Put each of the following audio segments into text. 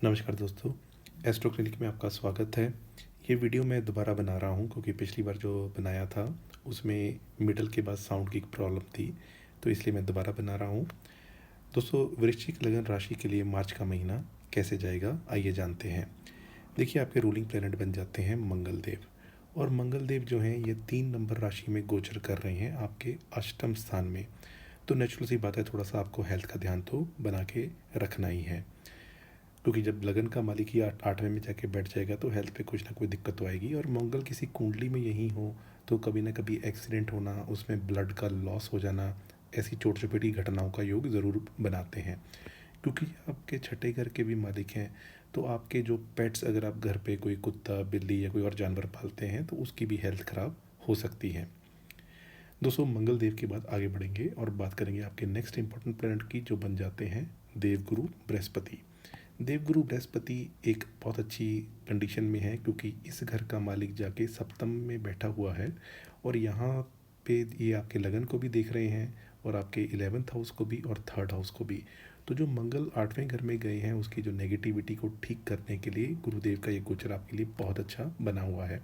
नमस्कार दोस्तों, astro clinic में आपका स्वागत है। ये वीडियो मैं दोबारा बना रहा हूँ क्योंकि पिछली बार जो बनाया था उसमें मिडल के बाद साउंड की प्रॉब्लम थी, तो इसलिए मैं दोबारा बना रहा हूँ। दोस्तों, वृश्चिक लगन राशि के लिए मार्च का महीना कैसे जाएगा, आइए जानते हैं। देखिए, आपके रूलिंग प्लैनेट बन जाते हैं मंगल देव, और मंगल देव जो हैं ये 3 नंबर राशि में गोचर कर रहे हैं आपके अष्टम स्थान में। तो नेचुरल सी बात है, थोड़ा सा आपको हेल्थ का ध्यान तो बना के रखना ही है, क्योंकि जब लगन का मालिक ही 8वें में जाके बैठ जाएगा तो हेल्थ पे कुछ ना कोई दिक्कत तो आएगी। और मंगल किसी कुंडली में यही हो तो कभी ना कभी एक्सीडेंट होना, उसमें ब्लड का लॉस हो जाना, ऐसी चोट चपेटी घटनाओं का योग ज़रूर बनाते हैं। क्योंकि आपके छठे घर के भी मालिक हैं, तो आपके जो पेट्स, अगर आप घर पे कोई कुत्ता बिल्ली या कोई और जानवर पालते हैं तो उसकी भी हेल्थ ख़राब हो सकती है। दोस्तों, मंगल देव के बाद आगे बढ़ेंगे और बात करेंगे आपके नेक्स्ट इंपॉर्टेंट प्लैनेट की, जो बन जाते हैं देवगुरु बृहस्पति। देवगुरु बृहस्पति एक बहुत अच्छी कंडीशन में है, क्योंकि इस घर का मालिक जाके सप्तम में बैठा हुआ है, और यहाँ पे ये आपके लगन को भी देख रहे हैं और आपके 11th हाउस को भी और 3rd हाउस को भी। तो जो मंगल 8वें घर में गए हैं उसकी जो नेगेटिविटी को ठीक करने के लिए गुरुदेव का ये गोचर आपके लिए बहुत अच्छा बना हुआ है,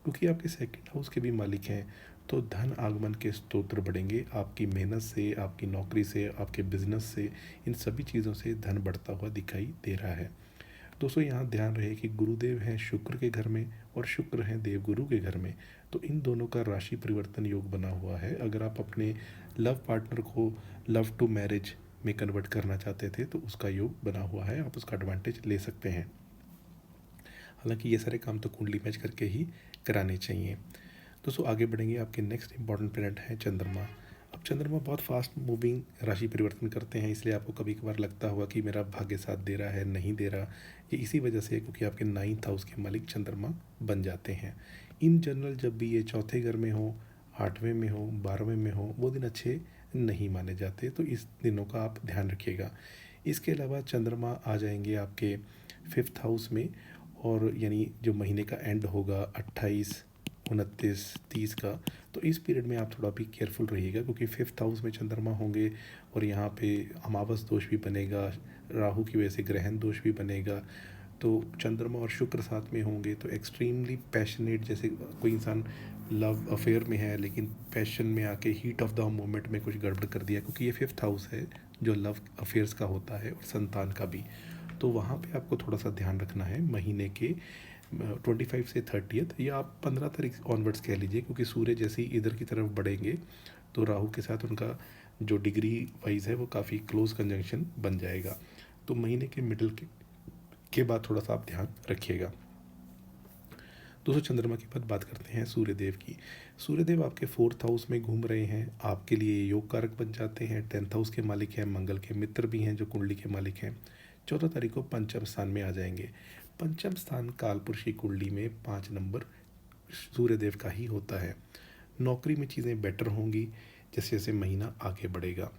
क्योंकि आपके 2nd हाउस के भी मालिक हैं। तो धन आगमन के स्तोत्र बढ़ेंगे, आपकी मेहनत से, आपकी नौकरी से, आपके बिजनेस से, इन सभी चीज़ों से धन बढ़ता हुआ दिखाई दे रहा है। दोस्तों, यहाँ ध्यान रहे कि गुरुदेव हैं शुक्र के घर में और शुक्र हैं देवगुरु के घर में, तो इन दोनों का राशि परिवर्तन योग बना हुआ है। अगर आप अपने लव पार्टनर को लव टू मैरिज में कन्वर्ट करना चाहते थे तो उसका योग बना हुआ है, आप उसका एडवांटेज ले सकते हैं। हालांकि ये सारे काम तो कुंडली मैच करके ही कराने चाहिए। दोस्तों, आगे बढ़ेंगे। आपके नेक्स्ट इंपॉर्टेंट प्लैनेट है चंद्रमा। अब चंद्रमा बहुत फास्ट मूविंग राशि परिवर्तन करते हैं, इसलिए आपको कभी कभार लगता होगा कि मेरा भाग्य साथ दे रहा है, नहीं दे रहा। ये इसी वजह से है क्योंकि आपके 9th हाउस के मालिक चंद्रमा बन जाते हैं। इन जनरल जब भी ये चौथे घर में हो, 8वें में हो, 12वें में हो, वो दिन अच्छे नहीं माने जाते, तो इस दिनों का आप ध्यान रखिएगा। इसके अलावा चंद्रमा आ जाएंगे आपके 5th हाउस में, और यानी जो महीने का एंड होगा 28, 29, 30 का, तो इस पीरियड में आप थोड़ा भी केयरफुल रहिएगा, क्योंकि 5th हाउस में चंद्रमा होंगे और यहाँ पे अमावस दोष भी बनेगा, राहु की वजह से ग्रहण दोष भी बनेगा। तो चंद्रमा और शुक्र साथ में होंगे तो एक्सट्रीमली पैशनेट, जैसे कोई इंसान लव अफेयर में है लेकिन पैशन में आके हीट ऑफ द मोमेंट में कुछ गड़बड़ कर दिया, क्योंकि ये 5th हाउस है जो लव अफेयर्स का होता है और संतान का भी। तो वहाँ पे आपको थोड़ा सा ध्यान रखना है महीने के 25 से 30th, या आप 15 तारीख ऑनवर्ड्स कह लीजिए, क्योंकि सूर्य जैसे ही इधर की तरफ बढ़ेंगे तो राहु के साथ उनका जो डिग्री वाइज है वो काफ़ी क्लोज कंजंक्शन बन जाएगा। तो महीने के मिडल के बाद थोड़ा सा आप ध्यान रखिएगा। दोस्तों, चंद्रमा की बात करते हैं सूर्यदेव की। सूर्यदेव आपके 4th हाउस में घूम रहे हैं, आपके लिए योग कारक बन जाते हैं। 10th हाउस के मालिक हैं, मंगल के मित्र भी हैं जो कुंडली के मालिक हैं। 14 तारीख को पंचम स्थान में आ जाएंगे। पंचम स्थान कालपुरुषी कुंडली में 5 नंबर सूर्यदेव का ही होता है। नौकरी में चीज़ें बेटर होंगी जैसे जैसे महीना आगे बढ़ेगा।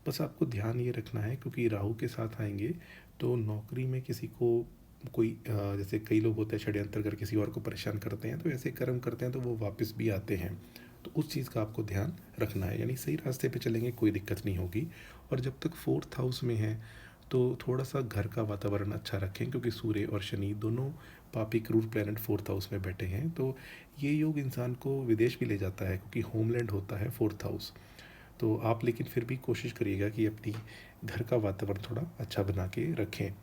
बस आपको ध्यान ये रखना है, क्योंकि राहु के साथ आएंगे तो नौकरी में किसी को कोई जैसे कई लोग होते हैं षड्यंत्र कर किसी और को परेशान करते हैं, तो ऐसे कर्म करते हैं तो वो वापस भी आते हैं। तो उस चीज़ का आपको ध्यान रखना है, यानी सही रास्ते पे चलेंगे, कोई दिक्कत नहीं होगी। और जब तक 4th हाउस में है तो थोड़ा सा घर का वातावरण अच्छा रखें, क्योंकि सूर्य और शनि दोनों पापी क्रूर प्लैनेट 4th हाउस में बैठे हैं। तो ये योग इंसान को विदेश भी ले जाता है, क्योंकि होमलैंड होता है 4th हाउस। तो आप लेकिन फिर भी कोशिश करिएगा कि अपनी घर का वातावरण थोड़ा अच्छा बना के रखें।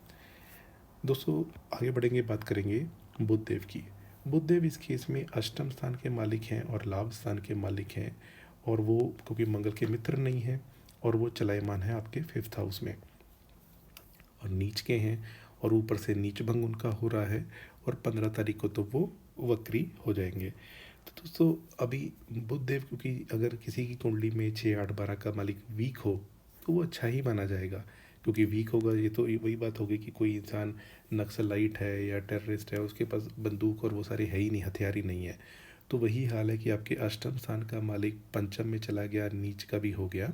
दोस्तों, आगे बढ़ेंगे, बात करेंगे बुध देव की। बुध देव इस केस में अष्टम स्थान के मालिक हैं और लाभ स्थान के मालिक हैं, और वो क्योंकि मंगल के मित्र नहीं हैं और वो चलायमान है आपके 5th हाउस में और नीच के हैं, और ऊपर से नीच भंग उनका हो रहा है, और 15 तारीख को तो वो वक्री हो जाएंगे। तो दोस्तों, अभी बुध देव, क्योंकि अगर किसी की कुंडली में 6, 8, 12 का मालिक वीक हो तो वो अच्छा ही माना जाएगा, क्योंकि वीक होगा ये तो वही बात होगी कि कोई इंसान नक्सलाइट है या टेररिस्ट है, उसके पास बंदूक और वो सारे है ही नहीं, हथियार ही नहीं है। तो वही हाल है कि आपके अष्टम स्थान का मालिक पंचम में चला गया, नीच का भी हो गया,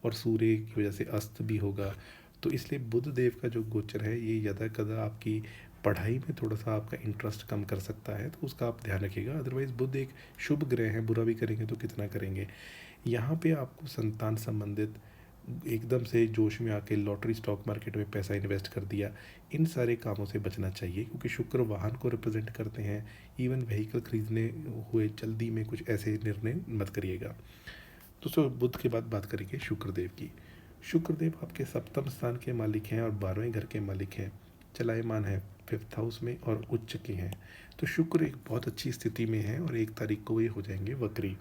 और सूर्य की वजह से अस्त भी होगा। तो इसलिए बुध देव का जो गोचर है ये यदा कदा आपकी पढ़ाई में थोड़ा सा आपका इंटरेस्ट कम कर सकता है, तो उसका आप ध्यान रखिएगा। अदरवाइज़ बुध एक शुभ ग्रह है, बुरा भी करेंगे तो कितना करेंगे। यहाँ पे आपको संतान संबंधित एकदम से जोश में आके लॉटरी स्टॉक मार्केट में पैसा इन्वेस्ट कर दिया, इन सारे कामों से बचना चाहिए, क्योंकि शुक्र वाहन को रिप्रेजेंट करते हैं। इवन व्हीकल खरीदने हुए जल्दी में कुछ ऐसे निर्णय मत करिएगा। दोस्तों बुध के बाद बात करेंगे शुक्रदेव की। शुक्रदेव आपके सप्तम स्थान के मालिक हैं और 12वें घर के मालिक हैं। चलायमान है 5th हाउस में और उच्च के हैं। तो शुक्र एक बहुत अच्छी स्थिति में है और 1 तारीख को ये हो जाएंगे वक्री।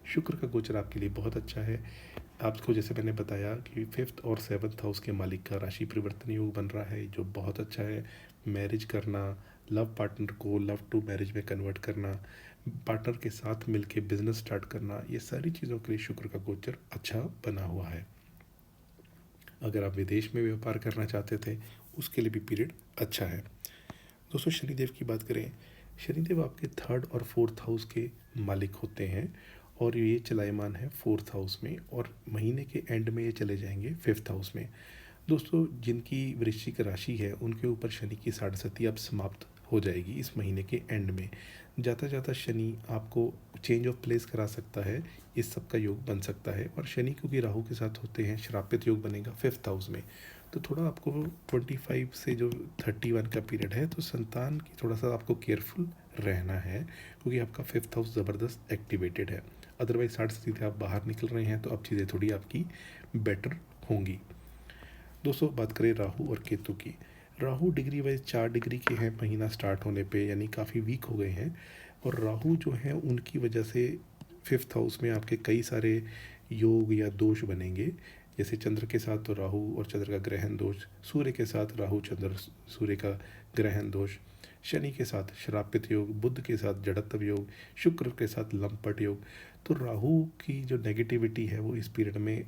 शुक्र का गोचर आपके लिए बहुत अच्छा है। आपको जैसे मैंने बताया कि 5th और 7th हाउस के मालिक का राशि परिवर्तन योग बन रहा है, जो बहुत अच्छा है। मैरिज करना, लव पार्टनर को लव टू मैरिज में कन्वर्ट करना, पार्टनर के साथ मिलके बिजनेस स्टार्ट करना, ये सारी चीज़ों के लिए शुक्र का गोचर अच्छा बना हुआ है। अगर आप विदेश में व्यापार करना चाहते थे उसके लिए भी पीरियड अच्छा है। दोस्तों शनिदेव की बात करें, शनिदेव आपके 3rd और 4th हाउस के मालिक होते हैं और ये चलायमान है 4th हाउस में और महीने के एंड में ये चले जाएंगे 5th हाउस में। दोस्तों जिनकी वृश्चिक राशि है उनके ऊपर शनि की साढ़ेसती अब समाप्त हो जाएगी इस महीने के एंड में। जाता जाता शनि आपको चेंज ऑफ प्लेस करा सकता है, इस सब का योग बन सकता है। और शनि क्योंकि राहु के साथ होते हैं, श्रापित योग बनेगा 5th हाउस में। तो थोड़ा आपको 25 से जो 31 का पीरियड है, तो संतान की थोड़ा सा आपको केयरफुल रहना है, क्योंकि आपका 5th हाउस ज़बरदस्त एक्टिवेटेड है। अदरवाइज 60 से आप बाहर निकल रहे हैं तो अब चीज़ें थोड़ी आपकी बेटर होंगी। दोस्तों बात करें राहु और केतु की। राहु डिग्री वाइज 4 डिग्री के हैं महीना स्टार्ट होने पे, यानी काफ़ी वीक हो गए हैं। और राहु जो है उनकी वजह से 5th हाउस में आपके कई सारे योग या दोष बनेंगे। जैसे चंद्र के साथ तो राहु और चंद्र का ग्रहण दोष, सूर्य के साथ राहु चंद्र सूर्य का ग्रहण दोष, शनि के साथ श्रापित योग, बुध के साथ जड़त्व योग, शुक्र के साथ लंपट योग। तो राहु की जो नेगेटिविटी है वो इस पीरियड में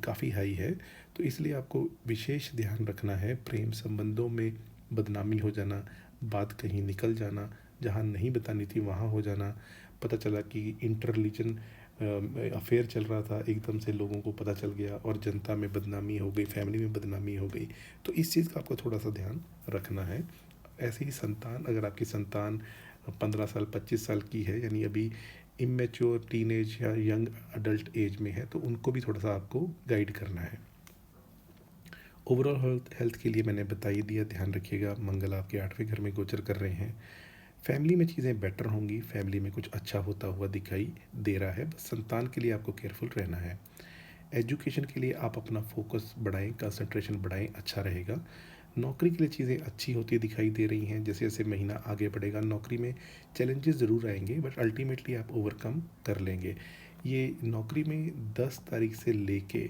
काफ़ी हाई है। तो इसलिए आपको विशेष ध्यान रखना है। प्रेम संबंधों में बदनामी हो जाना, बात कहीं निकल जाना, जहाँ नहीं बतानी थी वहाँ हो जाना, पता चला कि इंटर रिलीजन अफेयर चल रहा था, एकदम से लोगों को पता चल गया और जनता में बदनामी हो गई, फैमिली में बदनामी हो गई। तो इस चीज़ का आपको थोड़ा सा ध्यान रखना है। ऐसे ही संतान, अगर आपकी संतान 15 साल 25 साल की है, यानी अभी इमेच्योर टीनेज या यंग अडल्ट एज में है, तो उनको भी थोड़ा सा आपको गाइड करना है। ओवरऑल हेल्थ के लिए मैंने बता ही दिया, ध्यान रखिएगा। मंगल आपके 8वें घर में गोचर कर रहे हैं। फैमिली में चीज़ें बेटर होंगी, फैमिली में कुछ अच्छा होता हुआ दिखाई दे रहा है। बस संतान के लिए आपको केयरफुल रहना है। एजुकेशन के लिए आप अपना फोकस बढ़ाएं, कंसंट्रेशन बढ़ाएं, अच्छा रहेगा। नौकरी के लिए चीज़ें अच्छी होती दिखाई दे रही हैं। जैसे जैसे महीना आगे बढ़ेगा नौकरी में चैलेंजेस ज़रूर आएंगे, बट अल्टीमेटली आप ओवरकम कर लेंगे। ये नौकरी में 10 तारीख से लेके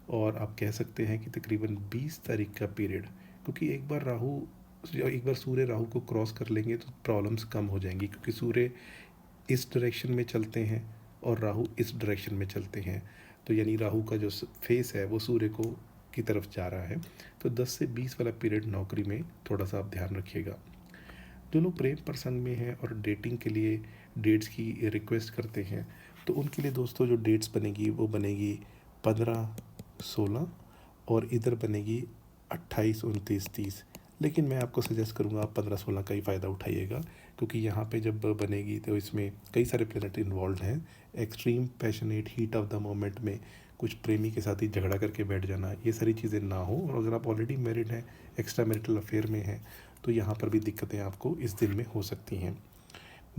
और आप कह सकते हैं कि तकरीबन 20 तारीख का पीरियड, क्योंकि एक बार सूर्य राहु को क्रॉस कर लेंगे तो प्रॉब्लम्स कम हो जाएंगी, क्योंकि सूर्य इस डायरेक्शन में चलते हैं और राहु इस डायरेक्शन में चलते हैं। तो यानी राहु का जो फेस है वो सूर्य को की तरफ जा रहा है। तो 10 से 20 वाला पीरियड नौकरी में थोड़ा सा आप ध्यान रखिएगा। जो लोग प्रेम प्रसंग में हैं और डेटिंग के लिए डेट्स की रिक्वेस्ट करते हैं, तो उनके लिए दोस्तों जो डेट्स बनेगी वो बनेगी 15, 16 और इधर बनेगी 28, 29, 30। लेकिन मैं आपको सजेस्ट करूँगा आप 15-16 का ही फ़ायदा उठाइएगा, क्योंकि यहाँ पे जब बनेगी तो इसमें कई सारे प्लैनेट इन्वॉल्व हैं। Extreme passionate heat of the moment में कुछ प्रेमी के साथ ही झगड़ा करके बैठ जाना, ये सारी चीज़ें ना हो। और अगर आप ऑलरेडी मैरिड हैं, एक्स्ट्रा मैरिटल अफेयर में हैं, तो यहाँ पर भी दिक्कतें आपको इस दिन में हो सकती हैं।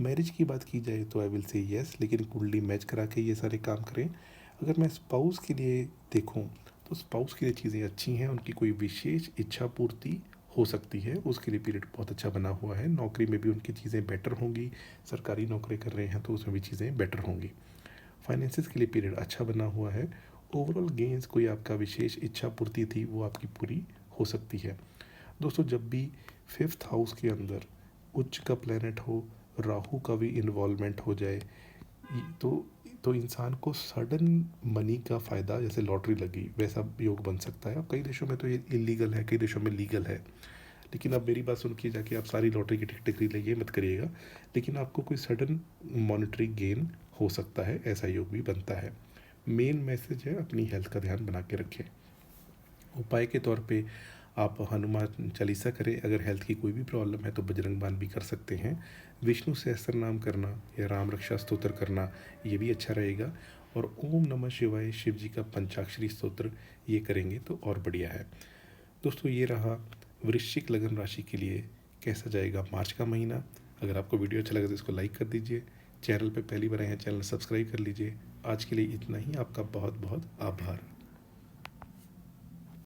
मैरिज की बात की जाए तो आई विल से येस, लेकिन कुंडली मैच करा के ये सारे काम करें। अगर मैं स्पाउस के लिए देखूं तो स्पाउस के लिए चीज़ें अच्छी हैं। उनकी कोई विशेष इच्छा पूर्ति हो सकती है, उसके लिए पीरियड बहुत अच्छा बना हुआ है। नौकरी में भी उनकी चीज़ें बेटर होंगी, सरकारी नौकरी कर रहे हैं तो उसमें भी चीज़ें बेटर होंगी। फाइनेंसिस के लिए पीरियड अच्छा बना हुआ है। ओवरऑल गेंस, कोई आपका विशेष इच्छा पूर्ति थी वो आपकी पूरी हो सकती है। दोस्तों जब भी 5th हाउस के अंदर उच्च का प्लैनेट हो, राहु का भी इन्वॉल्वमेंट हो जाए, तो इंसान को सडन मनी का फ़ायदा, जैसे लॉटरी लगी वैसा योग बन सकता है। अब कई देशों में तो ये इलीगल है, कई देशों में लीगल है। लेकिन अब मेरी बात सुन के जाके आप सारी लॉटरी की टिकट खरीद मत करिएगा। लेकिन आपको कोई सडन मॉनेटरी गेन हो सकता है, ऐसा योग भी बनता है। मेन मैसेज है अपनी हेल्थ का ध्यान बना के रखें। उपाय के तौर पे आप हनुमान चालीसा करें। अगर हेल्थ की कोई भी प्रॉब्लम है तो बजरंग बाण भी कर सकते हैं। विष्णु सहस्त्र नाम करना या राम रक्षा स्तोत्र करना, ये भी अच्छा रहेगा। और ओम नमः शिवाय शिव जी का पंचाक्षरी स्तोत्र ये करेंगे तो और बढ़िया है। दोस्तों ये रहा वृश्चिक लगन राशि के लिए कैसा जाएगा मार्च का महीना। अगर आपको वीडियो अच्छा लगे तो इसको लाइक कर दीजिए, चैनल पे पहली बार आए हैं चैनल सब्सक्राइब कर लीजिए। आज के लिए इतना ही, आपका बहुत बहुत आभार।